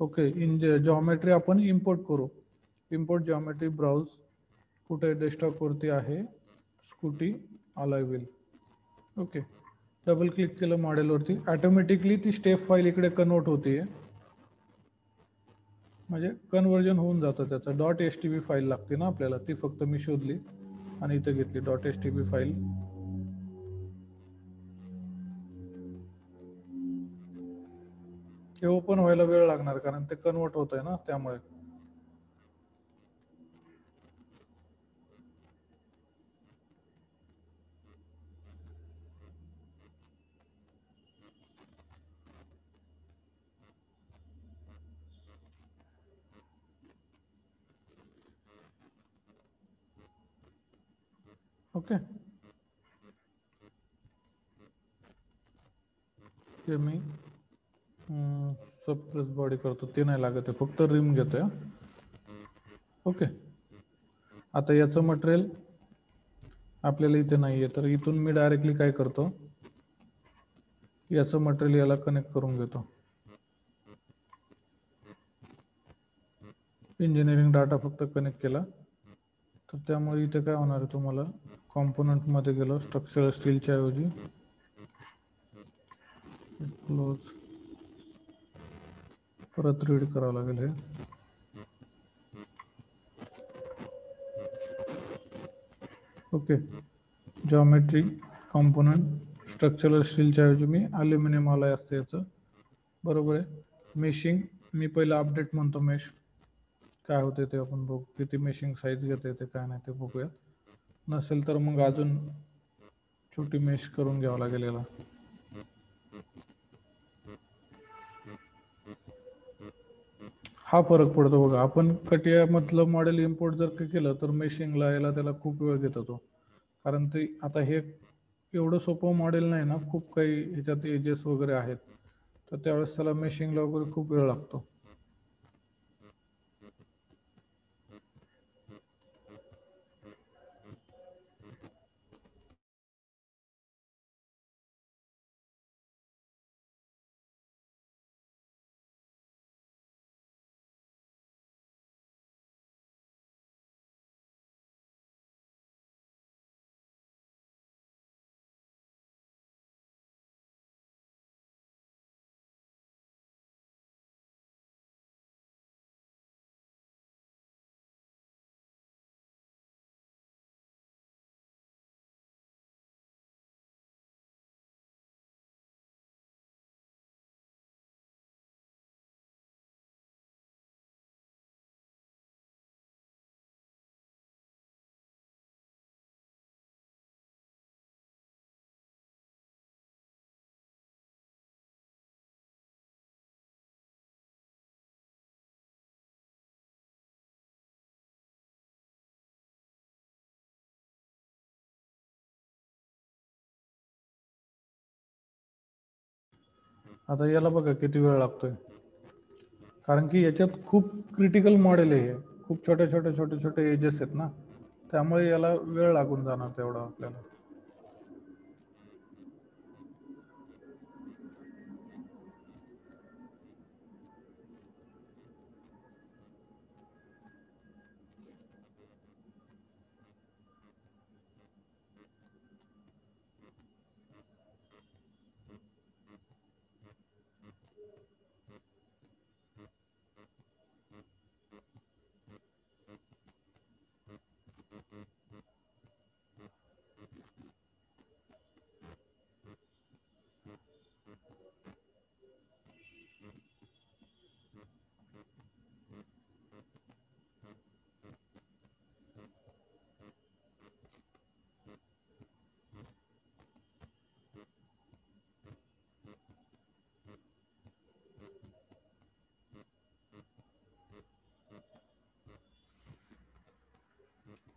Okay, in geometry आपण import करू. Import geometry browse कुठे डेस्कटॉपवरती आहे, स्कूटी अलाय व्हील. ओके, डबल क्लिक केलं मॉडेलवरती, ऑटोमॅटिकली ती स्टेप फाईल इकडे कन्वर्ट होते, म्हणजे कन्वर्जन होऊन जातं त्याचं. .htb फाईल लागते ना आपल्याला, ती फक्त मी शोधली आणि इथे घेतली .htb फाईल. ते ओपन व्हायला वेळ लागणार कारण ते कन्वर्ट होत आहे ना, त्यामुळे. ओके, हे मी सप्रेस बॉडी करतो, ते नाही लागत आहे, फक्त रिम घेतोय. ओके, आता याचं मटेरियल आपल्याला इथे नाही आहे, तर इथून मी डायरेक्टली काय करतो, याचं मटेरियल याला कनेक्ट करून घेतो. इंजिनिअरिंग डाटा फक्त कनेक्ट केला, तर त्यामुळे इथे काय होणार आहे, तुम्हाला कॉम्पोनंटमध्ये गेलो, स्ट्रक्चरल स्टीलच्या ऐवजी क्लोज, परत रीड करावं लागेल हे. ओके, जॉमेट्री कॉम्पोनंट स्ट्रक्चरल स्टीलच्या ऐवजी मी ॲल्युमिनियम आलाय असतं याचं, बरोबर आहे. मेशिंग मी पहिलं अपडेट म्हणतो, मेश काय होते ते आपण बघू, किती मेशिंग साईज घेते ते काय नाही ते बघूया. नसेल तर मग अजून छोटी मेश करून घ्यावं लागेल याला. हा फरक पडतो बघा, आपण कटियामधलं मॉडेल इम्पोर्ट जर केलं तर मेशिंगला याला त्याला खूप वेळ घेत होतो, कारण ते आता हे एवढं सोपं मॉडेल नाही ना, खूप काही ह्याच्यात एजेस वगैरे आहेत, तर त्यावेळेस त्याला मेशिंगला वगैरे खूप वेळ लागतो. आता याला बघा किती वेळ लागतोय, कारण की याच्यात खूप क्रिटिकल मॉडेल आहे, खूप छोटे छोटे छोटे छोटे एजेस आहेत ना, त्यामुळे याला वेळ लागून जाणार तेवढा आपल्याला.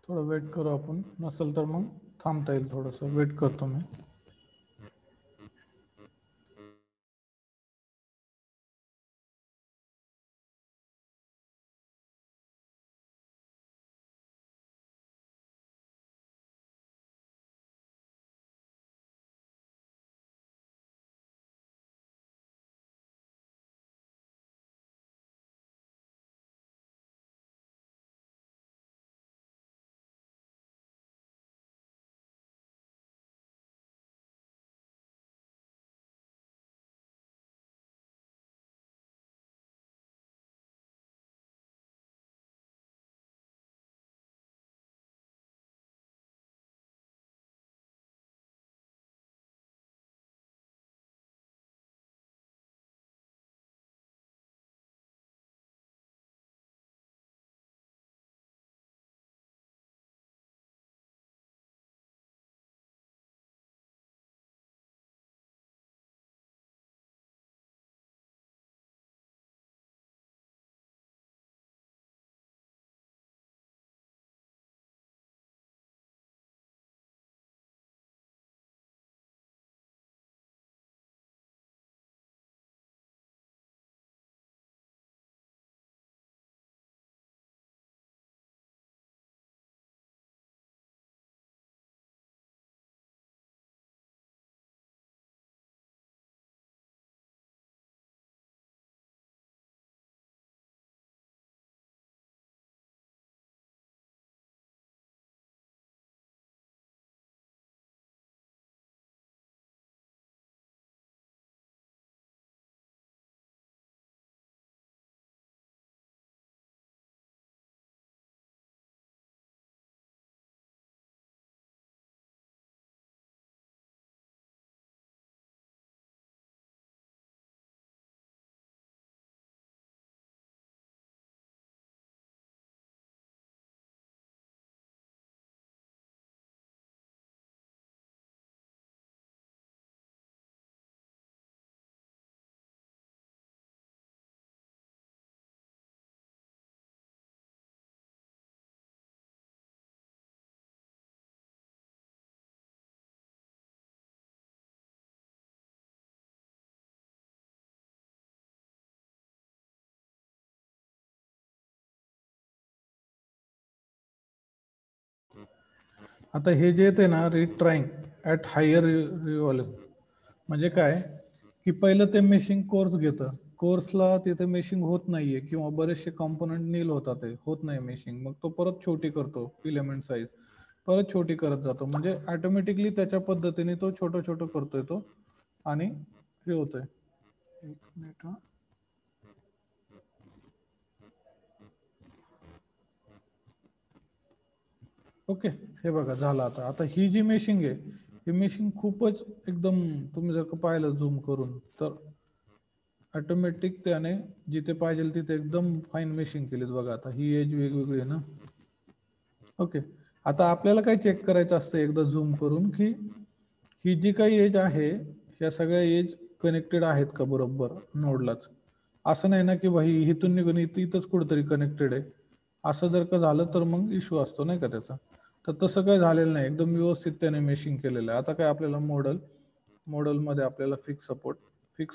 थोडं वेट करू आपण, नसेल तर मग थांबता येईल, थोडंसं वेट करतो मी. आता हे जे येते ना रिट्राईंग ॲट हायर रिव्हॉल्यूम, म्हणजे काय की पहिलं ते मेशिंग कोर्स घेतं, कोर्सला तिथे मेशिंग होत नाहीये किंवा बरेचसे कॉम्पोनंट नील होतात, ते होत नाही मेशिंग, मग तो परत छोटी करतो फिलेमेंट साईज, परत छोटी करत जातो, म्हणजे ऑटोमॅटिकली त्याच्या पद्धतीने तो छोटं छोटं करतोय तो आणि हे होतंय. एक मिनिट. ओके, हे बघा झालं. आता आता ही जी मेशिंग आहे, ही मेशिंग खूपच एकदम, तुम्ही जर का पाहिलं झूम करून तर ऑटोमॅटिक त्याने जिथे पाहिजे तिथे एकदम फाईन मेशिंग केलीत बघा. आता ही एज वेगवेगळी आहे ना. ओके, आता आपल्याला काय चेक करायचं असतं एकदा झूम करून, की ही जी काही एज आहे ह्या सगळ्या एज कनेक्टेड आहेत का बरोबर नोडलाच. असं नाही ना की भाई इथून निघून इथंच कुठेतरी कनेक्टेड आहे, असं जर का झालं तर मग इश्यू असतो नाही का त्याचा. तर तसं काही झालेलं नाही, एकदम व्यवस्थित त्याने मेशिंग केलेलं आहे. आता काय आपल्याला मॉडेलमध्ये आपल्याला फिक्स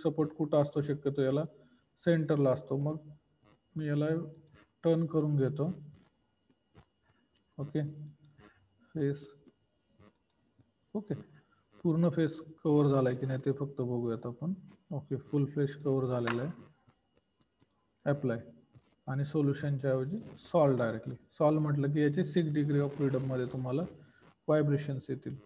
सपोर्ट कुठं असतो शक्यतो, याला सेंटरला असतो. मग मी याला टर्न करून घेतो. Okay, face. ओके, पूर्ण फेस कव्हर झालाय की नाही ते फक्त बघूयात आपण. ओके, फुल फेस कव्हर झालेला आहे. अप्लाय आणि सोल्युशनच्या ऐवजी सॉल्व, डायरेक्टली सॉल्व म्हटलं की याचे 6 डिग्री ऑफ फ्रीडममध्ये तुम्हाला व्हायब्रेशन्स येतील.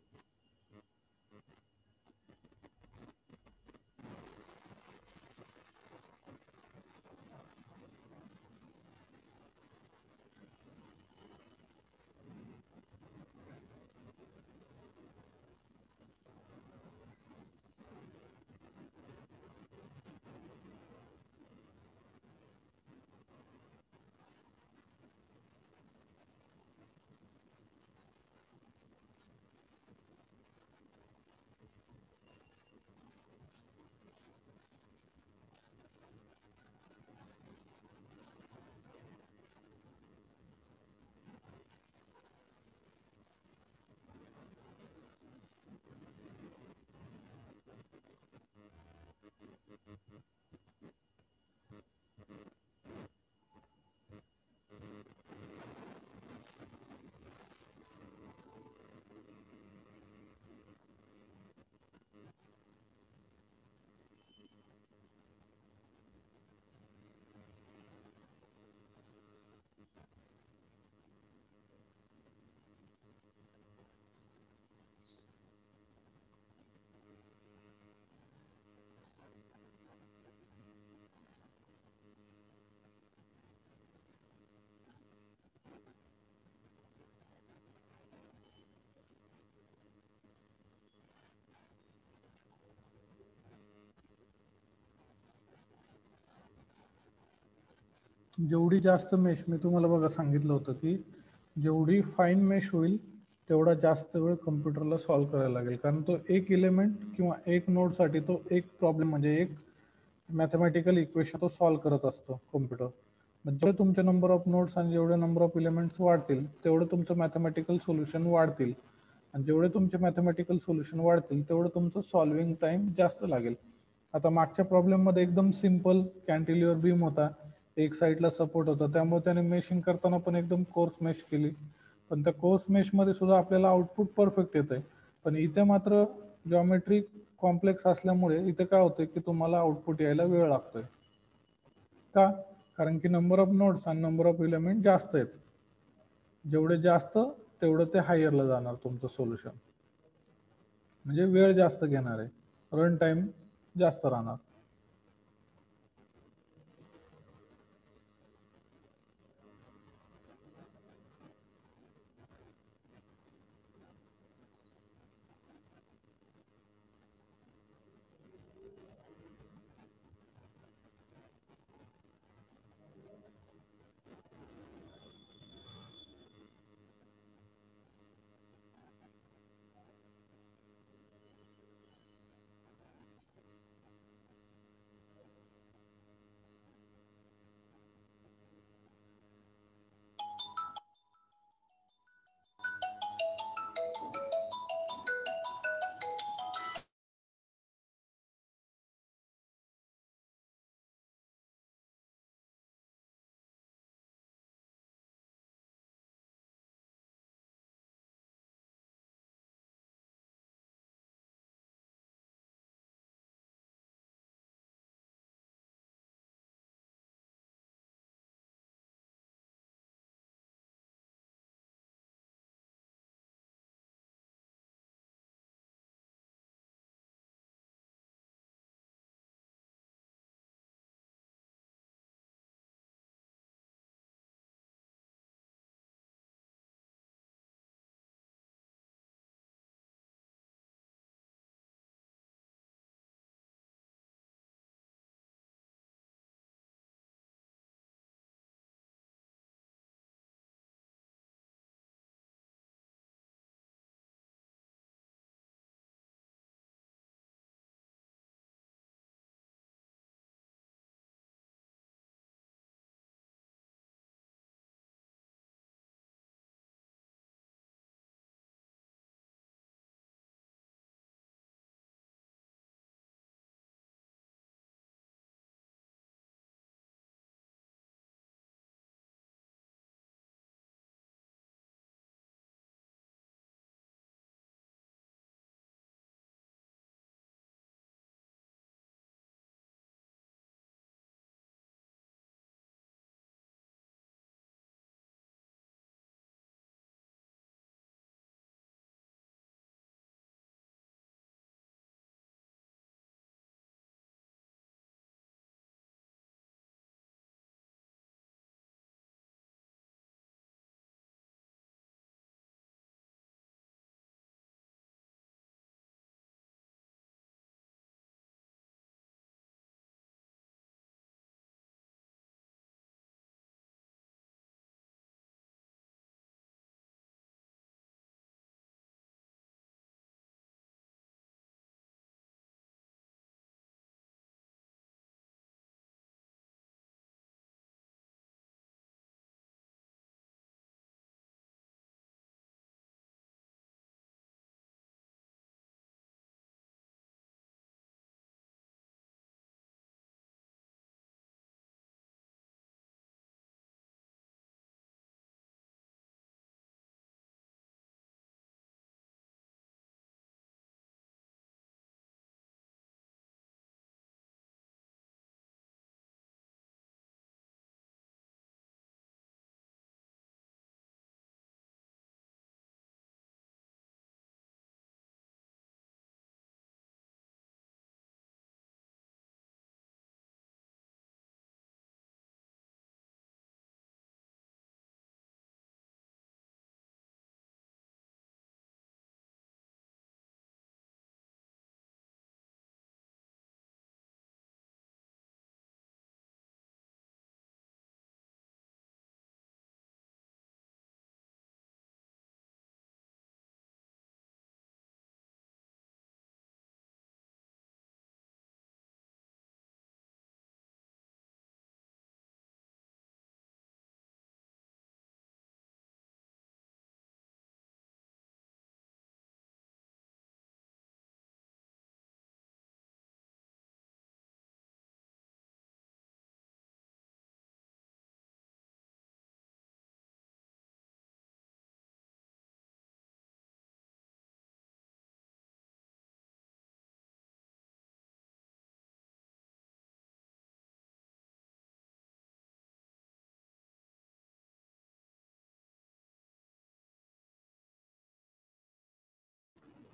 जेवढी जास्त मेश, मी तुम्हाला बघा सांगितलं होतं की जेवढी फाईन मेश होईल तेवढा जास्त वेळ कम्प्युटरला सॉल्व्ह करायला लागेल, कारण तो एक इलेमेंट किंवा एक नोडसाठी तो एक प्रॉब्लेम, म्हणजे एक मॅथमॅटिकल इक्वेशन तो सॉल्व्ह करत असतो कॉम्प्युटर. म्हणजे तुमचे नंबर ऑफ नोड्स आणि जेवढे नंबर ऑफ इलेमेंट्स वाढतील तेवढं तुमचं मॅथमॅटिकल सोल्युशन वाढतील, आणि जेवढे तुमचे मॅथमॅटिकल सोल्युशन वाढतील तेवढं तुमचं सॉल्विंग टाइम जास्त लागेल. आता मागच्या प्रॉब्लेममध्ये एकदम सिम्पल कॅन्टिलिव्हर बीम होता, एक साईडला सपोर्ट होता, त्यामुळे त्याने मेशिंग करताना पण एकदम कोर्स मेश केली, पण त्या कोर्स मेशमध्ये सुद्धा आपल्याला आउटपुट परफेक्ट येत आहे. पण इथे मात्र जॉमेट्री कॉम्प्लेक्स असल्यामुळे इथे काय होतं की तुम्हाला आउटपुट यायला वेळ लागतोय. का? कारण की नंबर ऑफ नोड्स आणि नंबर ऑफ एलिमेंट जास्त आहेत. जेवढे जास्त तेवढं ते हायरला जाणार तुमचं सोल्युशन, म्हणजे वेळ जास्त घेणार आहे, रन टाइम जास्त राहणार.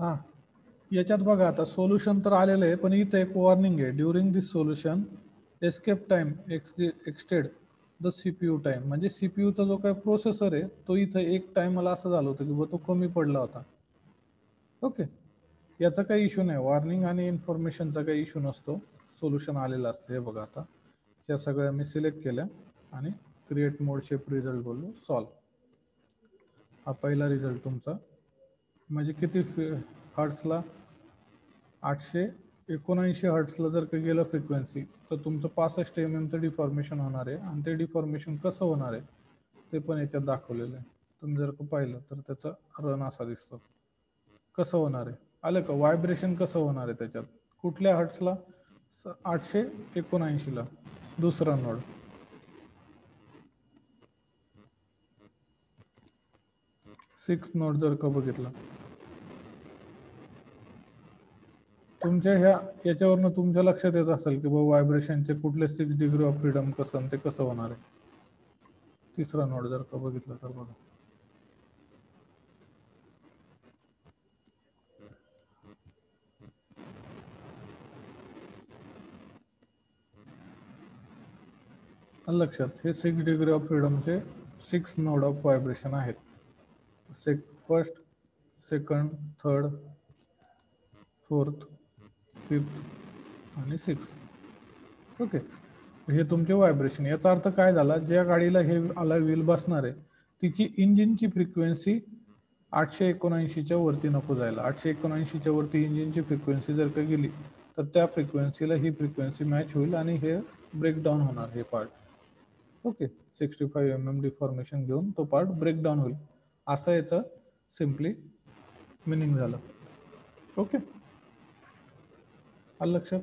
हा, याच्यात बघा आता सोल्युशन तर आलेलं आहे, पण इथं एक वॉर्निंग आहे. During this solution escape time एक्सटेड the CPU time. म्हणजे सीपीयूचा जो काही प्रोसेसर आहे तो इथं एक टाइमला असं झालं होतं की तो कमी पडला होता. ओके, याचा काही इश्यू नाही. वॉर्निंग आणि इन्फॉर्मेशनचा काही इश्यू नसतो, सोल्युशन आलेलं असतं. हे बघा आता या सगळ्या मी सिलेक्ट केल्या आणि क्रिएट मोड शेप रिझल्ट बोललो, सॉल्व. हा पहिला रिझल्ट तुमचा. म्हणजे किती हर्ट्सला? 879 हर्ट्सला जर का गेलं फ्रिक्वेन्सी, तर तुमचं 65 चं डिफॉर्मेशन होणार आहे. आणि ते डिफॉर्मेशन कसं होणार आहे ते पण याच्यात दाखवलेलं आहे. तुम्ही जर का पाहिलं तर त्याचा रन असा दिसतो. कसं होणार आहे आलं का? व्हायब्रेशन कसं होणार आहे त्याच्यात, कुठल्या हर्ट्सला? 879ला दुसरा नोड. सिक्स नोड जर का बघितला तुमच्या याच्यावरनं तुमच्या लक्षात येत असेल की बाबा व्हायब्रेशनचे कुठले 6 डिग्री ऑफ फ्रीडम कसं ते कसं होणार आहे. तिसरा नोड जर का बघितला तर बघा, लक्षात, हे 6 डिग्री ऑफ फ्रीडमचे 6 नोड ऑफ व्हायब्रेशन आहेत. First, second, third, fourth, fifth आणि सिक्स. ओके, हे तुमचे व्हायब्रेशन. याचा अर्थ काय झाला, ज्या गाडीला हे आला व्हील बसणार आहे तिची इंजिनची फ्रिक्वेन्सी 879च्या वरती नको जायला. 879च्या वरती इंजिनची फ्रिक्वेन्सी जर का गेली तर त्या फ्रिक्वेन्सीला ही फ्रिक्वेन्सी मॅच होईल आणि हे ब्रेकडाऊन होणार हे पार्ट. ओके, 65 mm डिफॉर्मेशन घेऊन तो पार्ट ब्रेकडाऊन होईल, असं याचं सिम्पली मिनिंग झालं. ओके, आलं लक्षात?